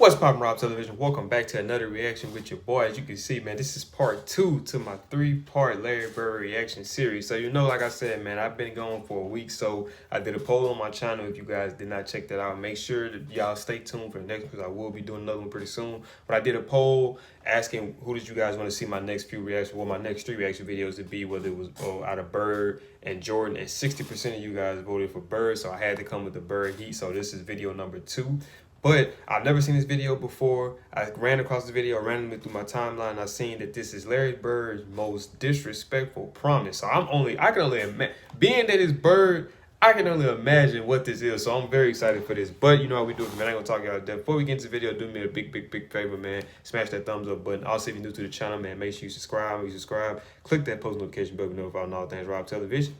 What's poppin', Rob Television? Welcome back to another reaction with your boy. As you can see, man, this is part 2 to my 3-part Larry Bird reaction series. So, like I said, man, I've been going for a week. So, I did a poll on my channel. If you guys did not check that out, make sure that y'all stay tuned for the next, because I will be doing another one pretty soon. But I did a poll asking who did you guys want to see my next few reactions, well, my next 3 reaction videos to be, whether it was out of Bird and Jordan. And 60% of you guys voted for Bird. So, I had to come with the Bird heat. So, this is video number 2. But I've never seen this video before. I ran across the video randomly through my timeline. I seen that this is Larry Bird's most disrespectful promise. So I can only imagine, being that it's Bird, I can only imagine what this is. So I'm very excited for this. But you know how we do it, man. I ain't gonna talk y'all to death. Before we get into the video, do me a big favor, man. Smash that thumbs up button. Also, if you're new to the channel, man, make sure you subscribe. When you subscribe, click that post notification bell to be notified on all things Rob Television.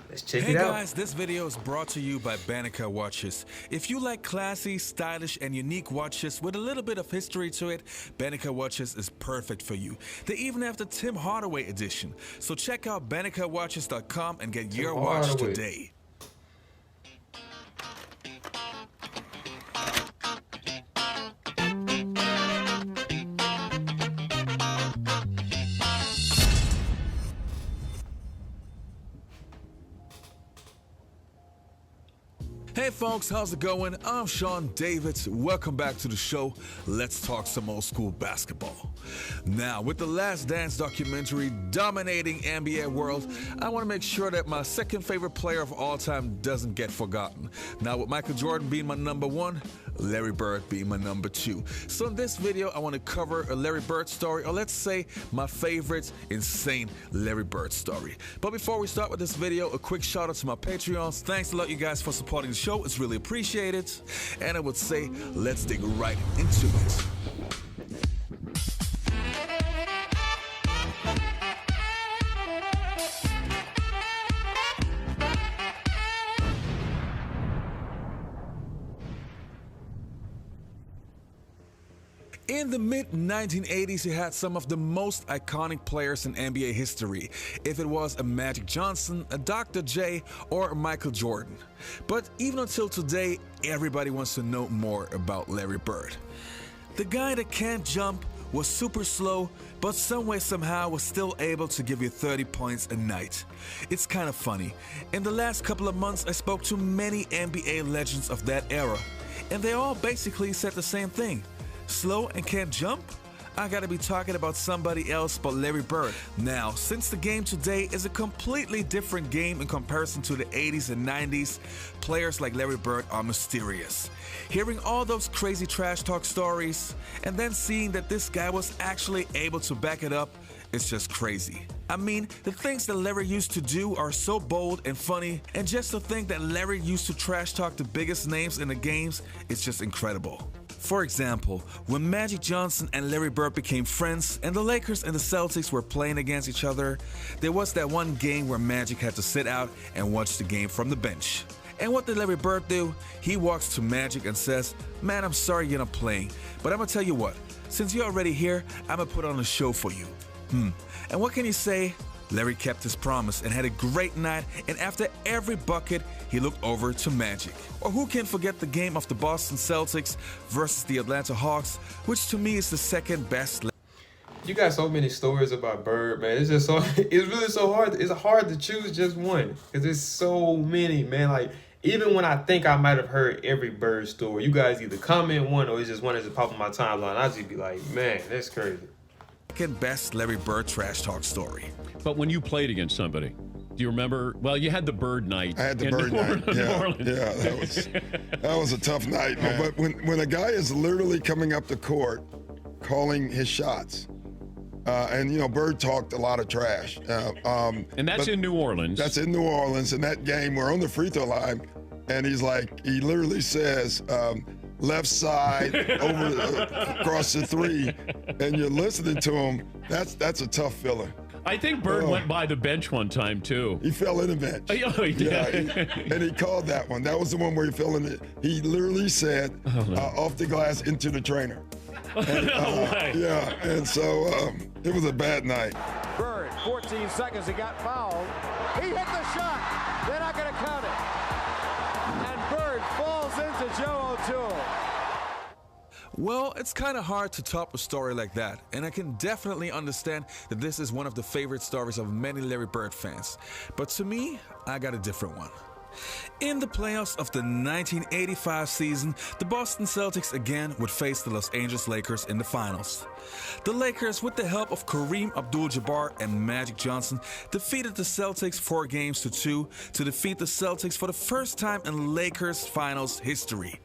Let's check it out. Hey guys, this video is brought to you by Banneker Watches. If you like classy, stylish, and unique watches with a little bit of history to it, Banneker Watches is perfect for you. They even have the Tim Hardaway edition. So check out BannekerWatches.com and get your watch today. Hey folks, how's it going? I'm Sean Davids. Welcome back to the show. Let's talk some old school basketball. Now, with the Last Dance documentary dominating NBA world, I want to make sure that my second favorite player of all time doesn't get forgotten. Now, with Michael Jordan being my number 1, Larry Bird being my number 2. So in this video, I want to cover a Larry Bird story, or let's say my favorite insane Larry Bird story. But before we start with this video, a quick shout out to my Patreons. Thanks a lot, you guys, for supporting the show. It's really appreciated. And I would say, let's dig right into it. In the mid-1980s, you had some of the most iconic players in NBA history, if it was a Magic Johnson, a Dr. J, or a Michael Jordan. But even until today, everybody wants to know more about Larry Bird. The guy that can't jump, was super slow, but some way somehow was still able to give you 30 points a night. It's kind of funny. In the last couple of months, I spoke to many NBA legends of that era, and they all basically said the same thing. Slow and can't jump? I gotta be talking about somebody else but Larry Bird. Now, since the game today is a completely different game in comparison to the 80s and 90s, players like Larry Bird are mysterious. Hearing all those crazy trash talk stories, and then seeing that this guy was actually able to back it up, it's just crazy. I mean, the things that Larry used to do are so bold and funny, and just to think that Larry used to trash talk the biggest names in the games, it's just incredible. For example, when Magic Johnson and Larry Bird became friends and the Lakers and the Celtics were playing against each other, there was that one game where Magic had to sit out and watch the game from the bench. And what did Larry Bird do? He walks to Magic and says, "Man, I'm sorry you're not playing, but I'm gonna tell you what, since you're already here, I'm gonna put on a show for you." And what can you say? Larry kept his promise and had a great night, and after every bucket, he looked over to Magic. Or who can forget the game of the Boston Celtics versus the Atlanta Hawks, which to me is the second best. You got so many stories about Bird, man. It's just so, it's really so hard. It's hard to choose just one, because there's so many, man. Like, even when I think I might have heard every Bird story, you guys either comment one or it's just one that's just popping my timeline. I just be like, man, that's crazy. Second best Larry Bird trash talk story. But when you played against somebody, do you remember? Well, you had the Bird night. I had the Bird night. That was a tough night, man. But when a guy is literally coming up the court, calling his shots, and Bird talked a lot of trash. And that's in New Orleans. That's in New Orleans. In that game, we're on the free throw line, and he literally says, left side over across the 3, and you're listening to him. That's a tough feeling. I think Bird went by the bench one time too. He fell in the bench. Oh, he did. Yeah, and he called that one. That was the one where he fell in it. He literally said, off the glass into the trainer. And, yeah, and so it was a bad night. Bird, 14 seconds, he got fouled. He hit the shot. They're not going to count it. And Bird falls into Joe O'Toole. Well, it's kind of hard to top a story like that, and I can definitely understand that this is one of the favorite stories of many Larry Bird fans. But to me, I got a different one. In the playoffs of the 1985 season, the Boston Celtics again would face the Los Angeles Lakers in the finals. The Lakers, with the help of Kareem Abdul-Jabbar and Magic Johnson, defeated the Celtics 4-2 to defeat the Celtics for the first time in Lakers finals history.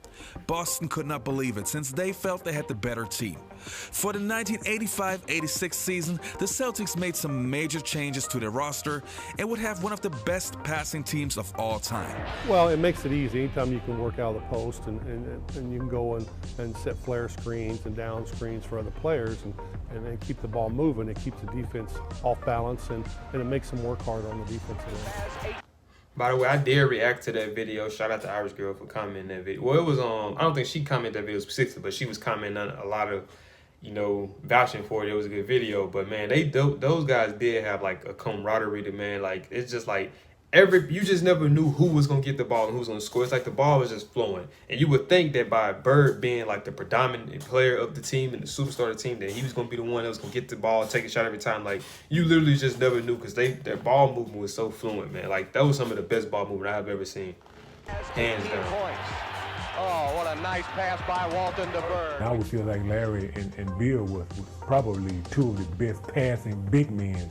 Boston could not believe it, since they felt they had the better team. For the 1985-86 season, the Celtics made some major changes to their roster and would have one of the best passing teams of all time. Well, it makes it easy. Anytime you can work out of the post and you can go and set flare screens and down screens for other players and keep the ball moving, it keeps the defense off balance and it makes them work hard on the defensive end. By the way, I did react to that video. Shout out to Irish Girl for commenting that video. Well, it was I don't think she commented that video specifically, but she was commenting on a lot of, vouching for it. It was a good video. But man, those guys did have like a camaraderie to, man. Like, it's just like you just never knew who was gonna get the ball and who was gonna score. It's like the ball was just flowing. And you would think that by Bird being like the predominant player of the team and the superstar of the team, that he was gonna be the one that was gonna get the ball, take a shot every time. Like, you literally just never knew, because their ball movement was so fluent, man. Like, that was some of the best ball movement I've ever seen. Hands down. Oh, what a nice pass by Walton to Bird. I would feel like Larry and Bill was probably two of the best passing big men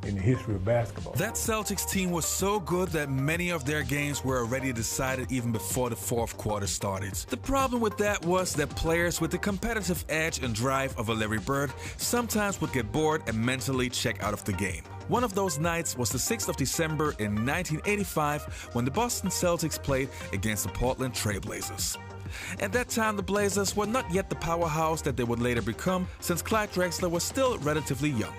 in the history of basketball. That Celtics team was so good that many of their games were already decided even before the fourth quarter started. The problem with that was that players with the competitive edge and drive of a Larry Bird sometimes would get bored and mentally check out of the game. One of those nights was the 6th of December in 1985 when the Boston Celtics played against the Portland Trail Blazers. At that time, the Blazers were not yet the powerhouse that they would later become, since Clyde Drexler was still relatively young.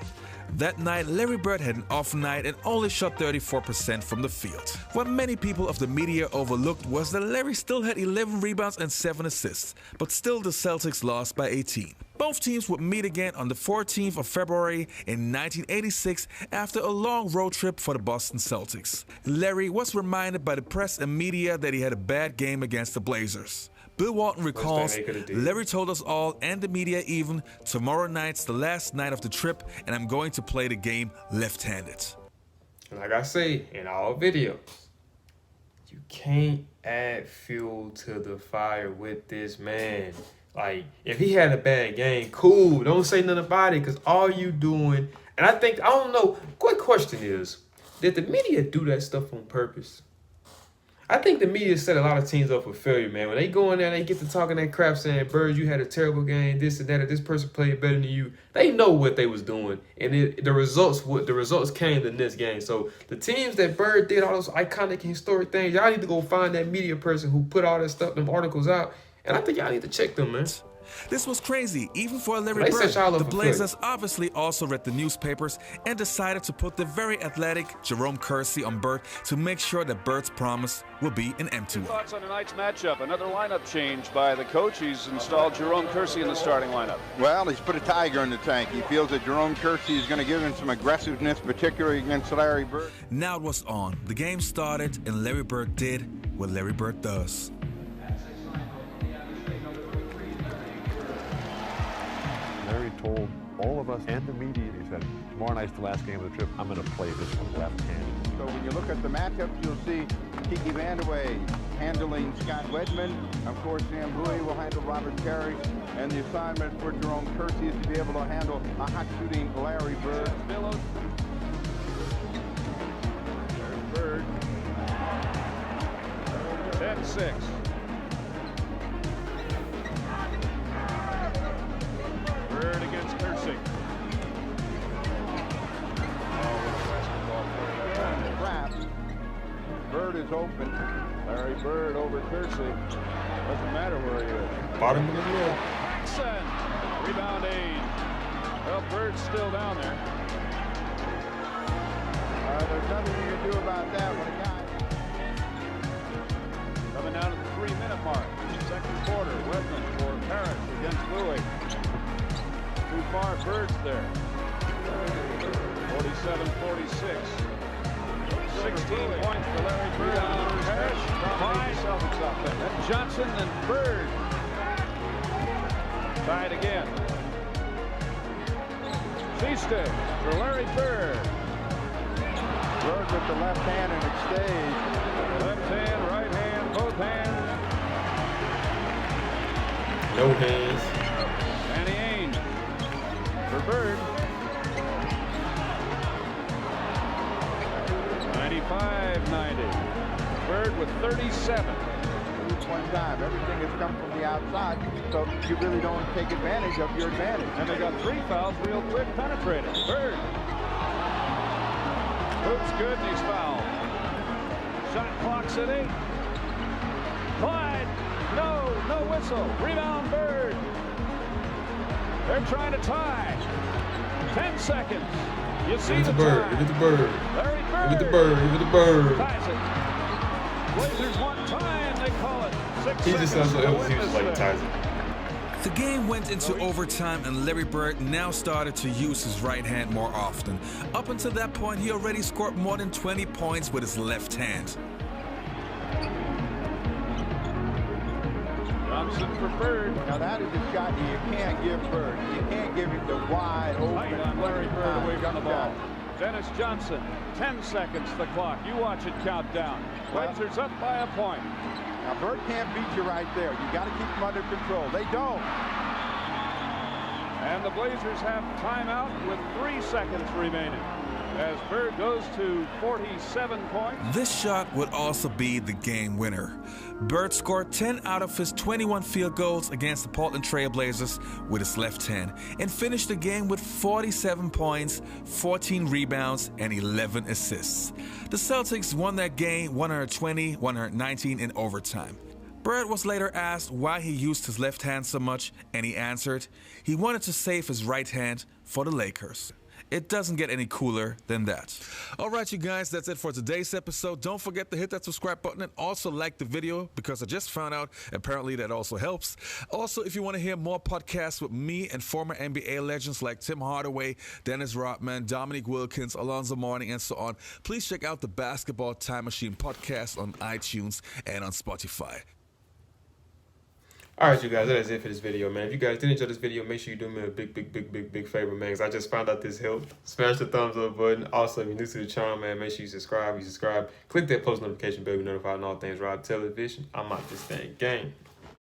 That night, Larry Bird had an off night and only shot 34% from the field. What many people of the media overlooked was that Larry still had 11 rebounds and 7 assists, but still the Celtics lost by 18. Both teams would meet again on the 14th of February in 1986 after a long road trip for the Boston Celtics. Larry was reminded by the press and media that he had a bad game against the Blazers. Bill Walton recalls, Larry told us all, and the media even, tomorrow night's the last night of the trip and I'm going to play the game left-handed. Like I say in all videos, you can't add fuel to the fire with this man. Like, if he had a bad game, cool, don't say nothing about it, because all you doing, and I don't know, quick question is, did the media do that stuff on purpose? I think the media set a lot of teams up for failure, man. When they go in there and they get to talking that crap saying, Bird, you had a terrible game, this and that, or this person played better than you, they know what they was doing. And the results came in this game. So the teams that Bird did all those iconic historic things, y'all need to go find that media person who put all that stuff, them articles out. And I think y'all need to check them, man. This was crazy, even for Larry Bird. The Blazers obviously also read the newspapers and decided to put the very athletic Jerome Kersey on Bird to make sure that Bird's promise will be an empty one. Thoughts on tonight's matchup? Another lineup change by the coach. He's installed Jerome Kersey in the starting lineup. Well, he's put a tiger in the tank. He feels that Jerome Kersey is going to give him some aggressiveness, particularly against Larry Bird. Now it was on. The game started, and Larry Bird did what Larry Bird does. Larry told all of us and the media, he said, tomorrow night's the last game of the trip. I'm going to play this one left-handed. So when you look at the matchups, you'll see Kiki Vandeweghe handling Scott Wedman. Of course, Sam Bowie will handle Robert Carey. And the assignment for Jerome Kersey is to be able to handle a hot-shooting Larry Bird. There's Bird. 10-6. Bird against Kersey. Bird is open. Larry Bird over Kersey. Doesn't matter where he is. Bottom of the middle. Jackson. Rebound aid. Well, Bird's still down there. There's nothing you can do about that when a guy coming down to the 3-minute mark. Second quarter. Wedman for Parrish against Louis. Too far, Bird's there. 47-46. 16 points for Larry Bird. Parrish dominates the Celtics offense. Then Johnson and Bird. Tied again. C-stick for Larry Bird. Bird with the left hand, and it stays. Left hand, right hand, both hands. No hands. Danny Ainge for Bird. 95-90. Bird with 37. One time, everything has come from the outside, so you really don't take advantage of your advantage. And they got 3 fouls real quick, penetrating. Bird. Hoop's good, and he's fouled. Shot clock's at 8. Clyde. No whistle. Rebound, Bird. They're trying to tie. 10 seconds. You see the Bird. tie. Give it the Bird. Larry Bird. Give it the Bird. Give it the Bird. Ties it. Blazers want tie, and they call it. 6 He just seconds sounds to like win he was this like thing. Tyson. The game went into overtime and Larry Bird now started to use his right hand more often. Up until that point, he already scored more than 20 points with his left hand. Johnson for Bird. Now that is a shot you can't give Bird. You can't give him the wide Tight on open. Larry Bird away from the ball. shot. Dennis Johnson, 10 seconds the clock. You watch it count down. Blazers up by a point. Now Bird can't beat you right there. You got to keep him under control. They don't. And the Blazers have timeout with 3 seconds remaining as Bird goes to 47 points. This shot would also be the game winner. Bird scored 10 out of his 21 field goals against the Portland Trail Blazers with his left hand and finished the game with 47 points, 14 rebounds, and 11 assists. The Celtics won that game 120-119 in overtime. Bird was later asked why he used his left hand so much, and he answered he wanted to save his right hand for the Lakers. It doesn't get any cooler than that. All right, you guys, that's it for today's episode. Don't forget to hit that subscribe button and also like the video because I just found out apparently that also helps. Also, if you want to hear more podcasts with me and former NBA legends like Tim Hardaway, Dennis Rodman, Dominique Wilkins, Alonzo Mourning, and so on, please check out the Basketball Time Machine podcast on iTunes and on Spotify. Alright, you guys, that is it for this video, man. If you guys did enjoy this video, make sure you do me a big favor, man, because I just found out this helped. Smash the thumbs up button. Also, if you're new to the channel, man, make sure you subscribe. Click that post notification bell to be notified on all things Rob Television. I'm out this thing. Gang.